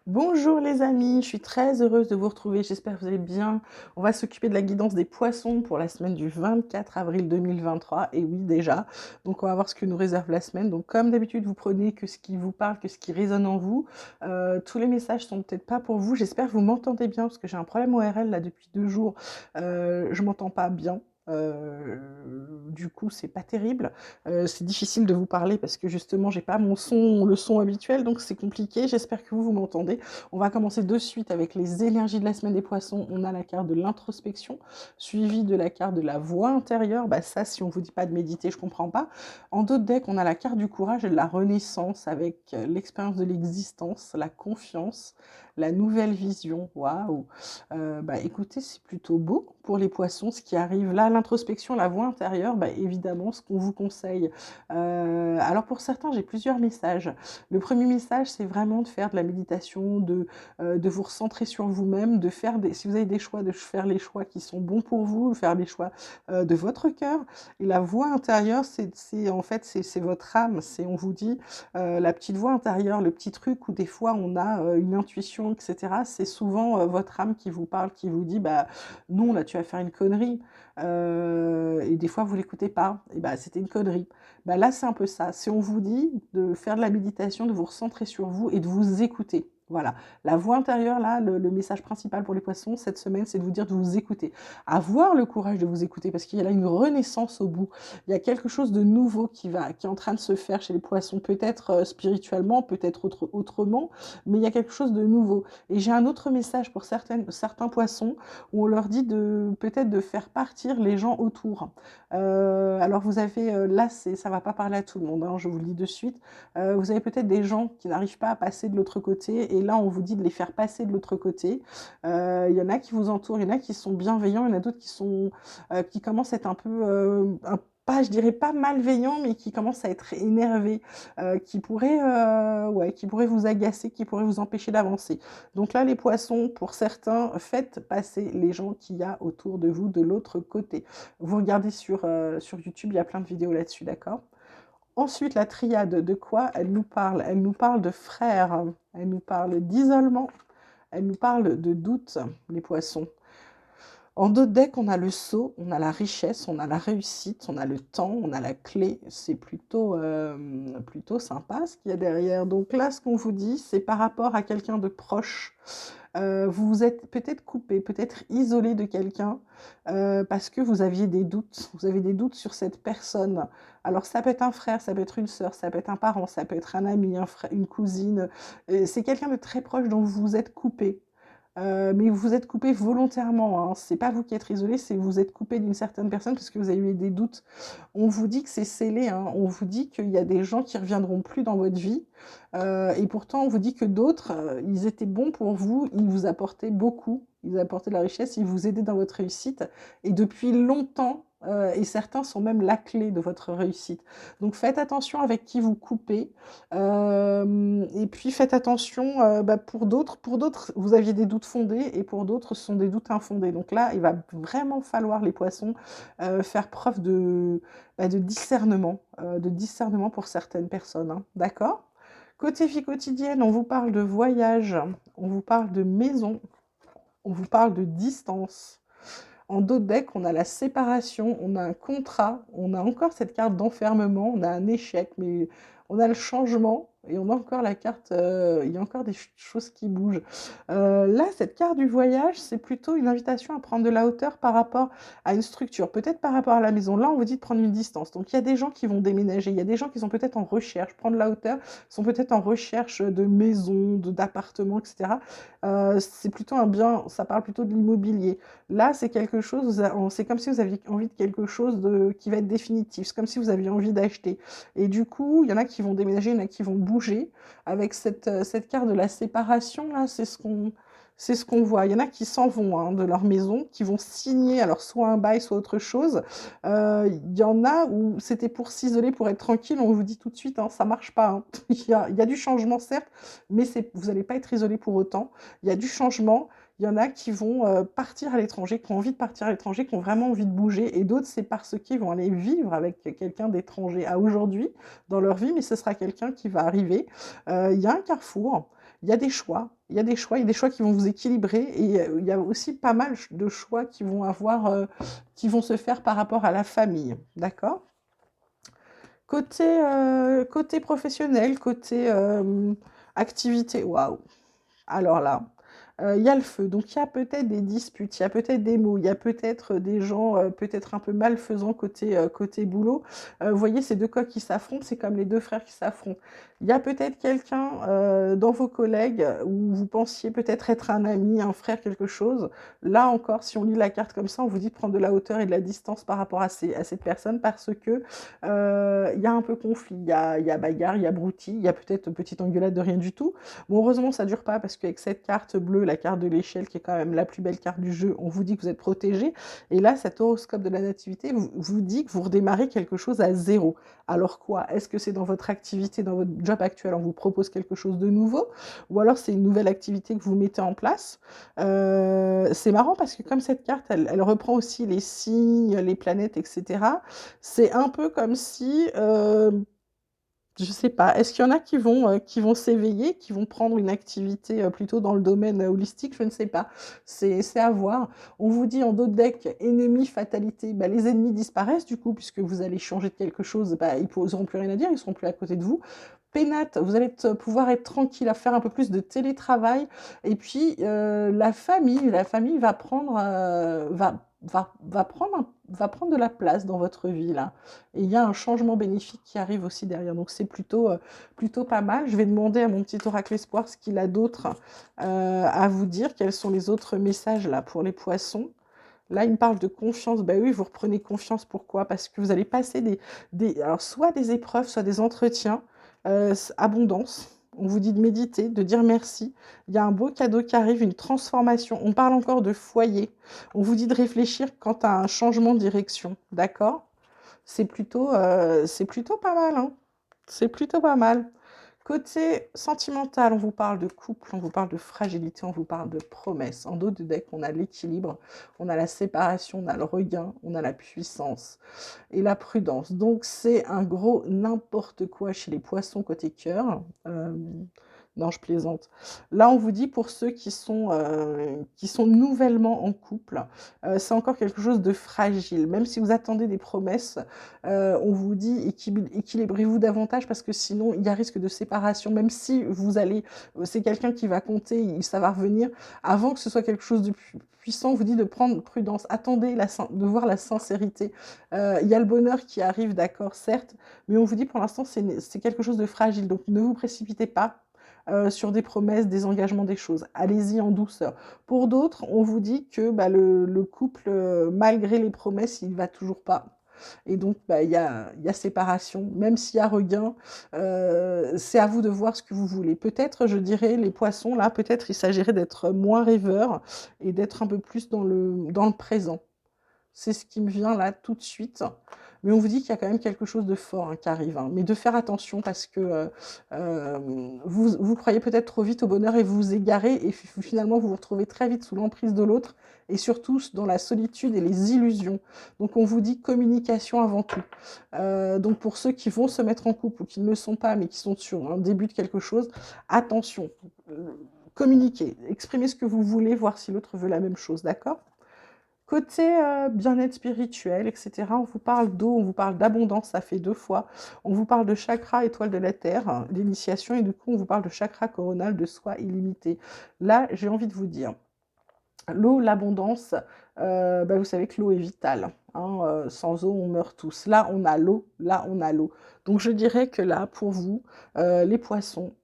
Bonjour les amis, je suis très heureuse de vous retrouver, j'espère que vous allez bien. On va s'occuper de la guidance des poissons pour la semaine du 24 avril 2023, et oui déjà, donc on va voir ce que nous réserve la semaine. Donc comme d'habitude, vous prenez que ce qui vous parle, que ce qui résonne en vous. Tous les messages sont peut-être pas pour vous, j'espère que vous m'entendez bien, parce que j'ai un problème ORL là depuis 2 jours, je m'entends pas bien. Du coup, c'est pas terrible. C'est difficile de vous parler parce que justement, j'ai pas le son habituel, donc c'est compliqué. J'espère que vous m'entendez. On va commencer de suite avec les énergies de la semaine des poissons. On a la carte de l'introspection, suivie de la carte de la voix intérieure. Bah ça, si on vous dit pas de méditer, je comprends pas. En d'autres decks, on a la carte du courage et de la renaissance avec l'expérience de l'existence, la confiance, la nouvelle vision. Waouh! Bah écoutez, c'est plutôt beau pour les poissons, ce qui arrive là, l'introspection, la voix intérieure, bah évidemment, ce qu'on vous conseille. Alors pour certains, j'ai plusieurs messages. Le premier message, c'est vraiment de faire de la méditation, de vous recentrer sur vous-même, de faire si vous avez des choix, de faire les choix qui sont bons pour vous, de faire les choix de votre cœur. Et la voix intérieure, en fait, c'est votre âme. On vous dit, la petite voix intérieure, le petit truc où des fois on a une intuition, etc. C'est souvent votre âme qui vous parle, qui vous dit, bah non, là tu vas faire une connerie. Et des fois vous l'écoutez pas. Et bah c'était une connerie. Bah là c'est un peu ça. Si on vous dit de faire de la méditation, de vous recentrer sur vous et de vous écouter. Voilà, la voix intérieure, là, le message principal pour les poissons cette semaine, c'est de vous dire de vous écouter. Avoir le courage de vous écouter, parce qu'il y a là une renaissance au bout. Il y a quelque chose de nouveau qui est en train de se faire chez les poissons, peut-être spirituellement, peut-être autrement, mais il y a quelque chose de nouveau. Et j'ai un autre message pour certains poissons, où on leur dit peut-être de faire partir les gens autour. Alors vous avez, là, ça va pas parler à tout le monde, hein, je vous le dis de suite. Vous avez peut-être des gens qui n'arrivent pas à passer de l'autre côté, et là on vous dit de les faire passer de l'autre côté. Il y en a qui vous entourent, il y en a qui sont bienveillants, il y en a d'autres qui commencent à être un peu, pas, je dirais pas malveillants, mais qui commencent à être énervés, ouais, qui pourraient vous agacer, qui pourraient vous empêcher d'avancer. Donc là, les poissons, pour certains, faites passer les gens qu'il y a autour de vous de l'autre côté. Vous regardez sur YouTube, il y a plein de vidéos là-dessus, d'accord? Ensuite, la triade, de quoi elle nous parle? Elle nous parle de frères, elle nous parle d'isolement, elle nous parle de doute, les poissons. En d'autres decks, on a le sceau, on a la richesse, on a la réussite, on a le temps, on a la clé. C'est plutôt sympa ce qu'il y a derrière. Donc là, ce qu'on vous dit, c'est par rapport à quelqu'un de proche. Vous vous êtes peut-être coupé, peut-être isolé de quelqu'un parce que vous aviez des doutes. Vous avez des doutes sur cette personne. Alors ça peut être un frère, ça peut être une sœur, ça peut être un parent, ça peut être un ami, un frère, une cousine. C'est quelqu'un de très proche dont vous vous êtes coupé. Mais vous vous êtes coupé volontairement, hein. C'est pas vous qui êtes isolé, c'est vous êtes coupé d'une certaine personne parce que vous avez eu des doutes. On vous dit que c'est scellé, hein. On vous dit qu'il y a des gens qui reviendront plus dans votre vie. Et pourtant, on vous dit que d'autres, ils étaient bons pour vous, ils vous apportaient beaucoup, ils apportaient de la richesse, ils vous aidaient dans votre réussite. Et depuis longtemps, et certains sont même la clé de votre réussite. Donc faites attention avec qui vous coupez. Et puis faites attention, pour d'autres, vous aviez des doutes fondés et pour d'autres, ce sont des doutes infondés. Donc là, il va vraiment falloir, les poissons, faire preuve de discernement pour certaines personnes, hein. D'accord? Côté vie quotidienne, on vous parle de voyage, on vous parle de maison, on vous parle de distance. En d'autres decks, on a la séparation, on a un contrat, on a encore cette carte d'enfermement, on a un échec, mais on a le changement et on a encore la carte, il y a encore des choses qui bougent. Là, cette carte du voyage, c'est plutôt une invitation à prendre de la hauteur par rapport à une structure, peut-être par rapport à la maison. Là, on vous dit de prendre une distance. Donc, il y a des gens qui vont déménager, il y a des gens qui sont peut-être en recherche, prendre la hauteur, sont peut-être en recherche de maisons, d'appartements, etc. C'est plutôt un bien, ça parle plutôt de l'immobilier. Là, c'est quelque chose, c'est comme si vous aviez envie de quelque chose qui va être définitif. C'est comme si vous aviez envie d'acheter. Et du coup, il y en a qui vont déménager, il y en a qui vont bouger. Avec cette carte de la séparation, là, c'est ce qu'on voit. Il y en a qui s'en vont, hein, de leur maison, qui vont signer, alors soit un bail, soit autre chose. Il y en a où c'était pour s'isoler, pour être tranquille. On vous dit tout de suite, hein, ça marche pas, hein. Il y a du changement, certes, mais vous n'allez pas être isolé pour autant. Il y a du changement. Il y en a qui vont partir à l'étranger, qui ont envie de partir à l'étranger, qui ont vraiment envie de bouger. Et d'autres, c'est parce qu'ils vont aller vivre avec quelqu'un d'étranger à aujourd'hui dans leur vie, mais ce sera quelqu'un qui va arriver. Il y a un carrefour. il y a des choix, il y a des choix, il y a des choix qui vont vous équilibrer et il y a aussi pas mal de choix qui vont qui vont se faire par rapport à la famille, d'accord? Côté professionnel, côté activité, waouh! Alors là, il y a le feu, donc il y a peut-être des disputes, il y a peut-être des mots, il y a peut-être des gens, peut-être un peu malfaisants côté boulot. Vous voyez ces 2 coqs qui s'affrontent, c'est comme les 2 frères qui s'affrontent. Il y a peut-être quelqu'un, dans vos collègues où vous pensiez peut-être être un ami, un frère, quelque chose. Là encore, si on lit la carte comme ça, on vous dit de prendre de la hauteur et de la distance par rapport à cette personne parce que, il y a un peu conflit, il y a bagarre, il y a broutille, il y a peut-être petite engueulade de rien du tout. Bon, heureusement, ça dure pas parce qu'avec cette carte bleue, la carte de l'échelle, qui est quand même la plus belle carte du jeu, on vous dit que vous êtes protégé. Et là, cet horoscope de la nativité vous dit que vous redémarrez quelque chose à zéro. Alors quoi? Est-ce que c'est dans votre activité, dans votre job actuel, on vous propose quelque chose de nouveau? Ou alors c'est une nouvelle activité que vous mettez en place? C'est marrant parce que comme cette carte, elle reprend aussi les signes, les planètes, etc. C'est un peu comme si je sais pas. Est-ce qu'il y en a qui vont s'éveiller, qui vont prendre une activité, plutôt dans le domaine, holistique? Je ne sais pas. C'est à voir. On vous dit en dos de deck: ennemis, fatalité. Bah, les ennemis disparaissent du coup, puisque vous allez changer de quelque chose, bah, ils n'oseront plus rien à dire, ils seront plus à côté de vous. Pénate, vous allez pouvoir être tranquille, à faire un peu plus de télétravail et puis, la famille va prendre, va prendre de la place dans votre vie là. Et il y a un changement bénéfique qui arrive aussi derrière. Donc c'est plutôt pas mal. Je vais demander à mon petit oracle espoir ce qu'il a d'autre à vous dire. Quels sont les autres messages là pour les poissons? Là, il me parle de confiance. Ben oui, vous reprenez confiance. Pourquoi? Parce que vous allez passer alors soit des épreuves, soit des entretiens. Abondance. On vous dit de méditer, de dire merci. Il y a un beau cadeau qui arrive, une transformation. On parle encore de foyer. On vous dit de réfléchir quant à un changement de direction. D'accord? C'est plutôt pas mal, hein. C'est plutôt pas mal. Côté sentimental, on vous parle de couple, on vous parle de fragilité, on vous parle de promesses. En dos de deck, on a l'équilibre, on a la séparation, on a le regain, on a la puissance et la prudence. Donc c'est un gros n'importe quoi chez les poissons côté cœur. Non, je plaisante. Là, on vous dit pour ceux qui sont nouvellement en couple, c'est encore quelque chose de fragile. Même si vous attendez des promesses, on vous dit équilibrez-vous davantage parce que sinon, il y a risque de séparation. Même si c'est quelqu'un qui va compter, ça va revenir. Avant que ce soit quelque chose de puissant, on vous dit de prendre prudence. Attendez de voir la sincérité. Il y a le bonheur qui arrive, d'accord, certes, mais on vous dit pour l'instant, c'est quelque chose de fragile. Donc, ne vous précipitez pas sur des promesses, des engagements, des choses. Allez-y en douceur. Pour d'autres, on vous dit que bah, le couple, malgré les promesses, il ne va toujours pas. Et donc, bah, il y a séparation, même s'il y a regain, c'est à vous de voir ce que vous voulez. Peut-être, je dirais, les poissons, là, peut-être il s'agirait d'être moins rêveur et d'être un peu plus dans le présent. C'est ce qui me vient là tout de suite. Mais on vous dit qu'il y a quand même quelque chose de fort hein, qui arrive. Hein. Mais de faire attention parce que vous croyez peut-être trop vite au bonheur et vous vous égarez et finalement vous vous retrouvez très vite sous l'emprise de l'autre et surtout dans la solitude et les illusions. Donc on vous dit communication avant tout. Donc pour ceux qui vont se mettre en couple ou qui ne le sont pas mais qui sont sur un début de quelque chose, attention. Communiquez, exprimez ce que vous voulez, voir si l'autre veut la même chose, d'accord? Côté bien-être spirituel, etc., on vous parle d'eau, on vous parle d'abondance, ça fait 2 fois. On vous parle de chakra, étoile de la terre, hein, l'initiation, et du coup, on vous parle de chakra coronal, de soi illimité. Là, j'ai envie de vous dire, l'eau, l'abondance, bah, vous savez que l'eau est vitale. Hein, sans eau, on meurt tous. Là, on a l'eau, là, on a l'eau. Donc, je dirais que là, pour vous, les poissons,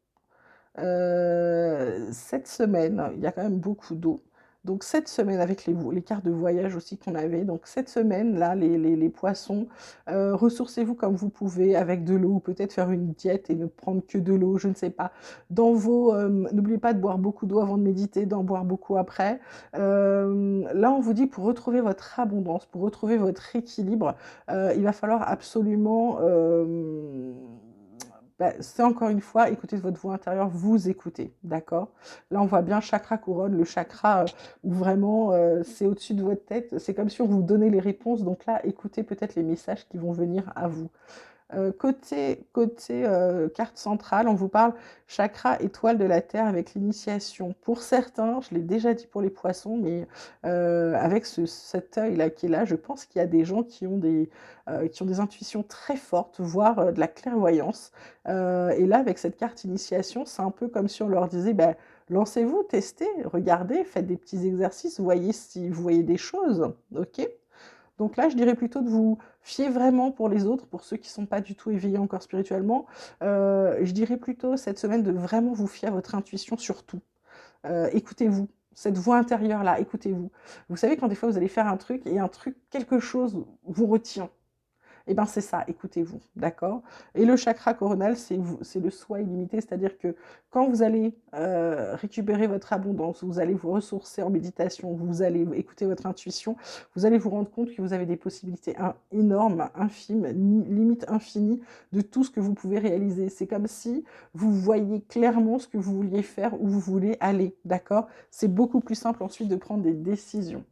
cette semaine, il y a quand même beaucoup d'eau. Donc cette semaine, avec les cartes de voyage aussi qu'on avait, donc cette semaine-là, les poissons, ressourcez-vous comme vous pouvez avec de l'eau, ou peut-être faire une diète et ne prendre que de l'eau, je ne sais pas. N'oubliez pas de boire beaucoup d'eau avant de méditer, d'en boire beaucoup après. Là, on vous dit pour retrouver votre abondance, pour retrouver votre équilibre, il va falloir absolument bah, c'est encore une fois, écoutez votre voix intérieure, vous écoutez, d'accord? Là, on voit bien chakra couronne, le chakra où vraiment c'est au-dessus de votre tête. C'est comme si on vous donnait les réponses. Donc là, écoutez peut-être les messages qui vont venir à vous. Carte centrale, on vous parle chakra étoile de la terre avec l'initiation. Pour certains, je l'ai déjà dit pour les poissons, mais avec cet œil-là qui est là, je pense qu'il y a des gens qui ont des intuitions très fortes, voire de la clairvoyance. Et là, avec cette carte initiation, c'est un peu comme si on leur disait, ben, lancez-vous, testez, regardez, faites des petits exercices, voyez si vous voyez des choses, ok? Donc là, je dirais plutôt de vous fier vraiment pour les autres, pour ceux qui ne sont pas du tout éveillés encore spirituellement. Je dirais plutôt cette semaine de vraiment vous fier à votre intuition sur tout. Écoutez-vous, cette voix intérieure-là, écoutez-vous. Vous savez, quand des fois vous allez faire un truc et un truc, quelque chose vous retient. Eh ben c'est ça, écoutez-vous, d'accord? Et le chakra coronal, c'est le soi illimité, c'est-à-dire que quand vous allez récupérer votre abondance, vous allez vous ressourcer en méditation, vous allez écouter votre intuition, vous allez vous rendre compte que vous avez des possibilités énormes, infimes, limite infinies de tout ce que vous pouvez réaliser. C'est comme si vous voyez clairement ce que vous vouliez faire, où vous voulez aller, d'accord? C'est beaucoup plus simple ensuite de prendre des décisions.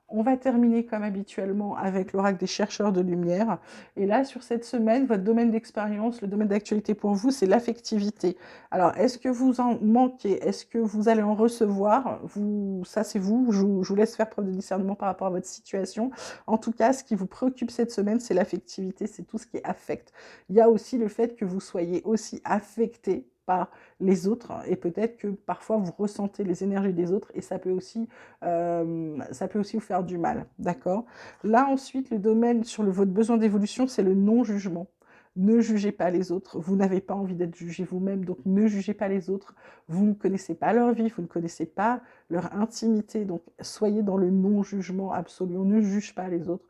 On va terminer comme habituellement avec l'oracle des chercheurs de lumière. Et là, sur cette semaine, votre domaine d'expérience, le domaine d'actualité pour vous, c'est l'affectivité. Alors, est-ce que vous en manquez? Est-ce que vous allez en recevoir? Ça, c'est vous. Je vous laisse faire preuve de discernement par rapport à votre situation. En tout cas, ce qui vous préoccupe cette semaine, c'est l'affectivité, c'est tout ce qui est affect. Il y a aussi le fait que vous soyez aussi affecté par les autres et peut-être que parfois vous ressentez les énergies des autres et ça peut aussi vous faire du mal, d'accord? Là, ensuite, le domaine sur votre besoin d'évolution, c'est le non-jugement. Ne jugez pas les autres, vous n'avez pas envie d'être jugé vous-même, donc ne jugez pas les autres. Vous ne connaissez pas leur vie, vous ne connaissez pas leur intimité, donc soyez dans le non-jugement absolu, on ne juge pas les autres.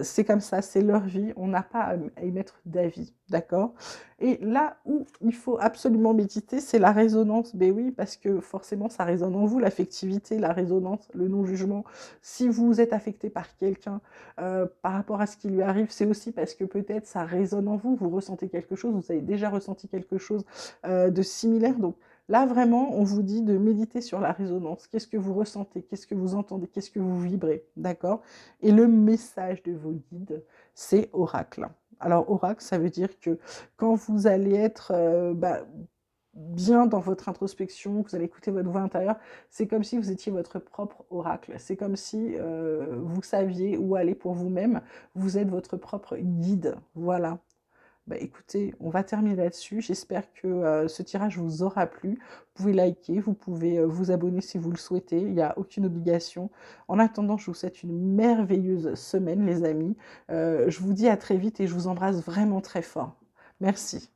C'est comme ça, c'est leur vie, on n'a pas à émettre d'avis, d'accord? Et là où il faut absolument méditer, c'est la résonance. Ben oui, parce que forcément, ça résonne en vous, l'affectivité, la résonance, le non-jugement. Si vous êtes affecté par quelqu'un par rapport à ce qui lui arrive, c'est aussi parce que peut-être ça résonne en vous, vous ressentez quelque chose, vous avez déjà ressenti quelque chose de similaire. Donc là, vraiment, on vous dit de méditer sur la résonance. Qu'est-ce que vous ressentez? Qu'est-ce que vous entendez? Qu'est-ce que vous vibrez? D'accord? Et le message de vos guides, c'est oracle. Alors, oracle, ça veut dire que quand vous allez être bien dans votre introspection, que vous allez écouter votre voix intérieure, c'est comme si vous étiez votre propre oracle. C'est comme si vous saviez où aller pour vous-même. Vous êtes votre propre guide. Voilà. Bah, écoutez, on va terminer là-dessus. J'espère que ce tirage vous aura plu. Vous pouvez liker, vous pouvez vous abonner si vous le souhaitez. Il n'y a aucune obligation. En attendant, je vous souhaite une merveilleuse semaine, les amis. Je vous dis à très vite et je vous embrasse vraiment très fort. Merci.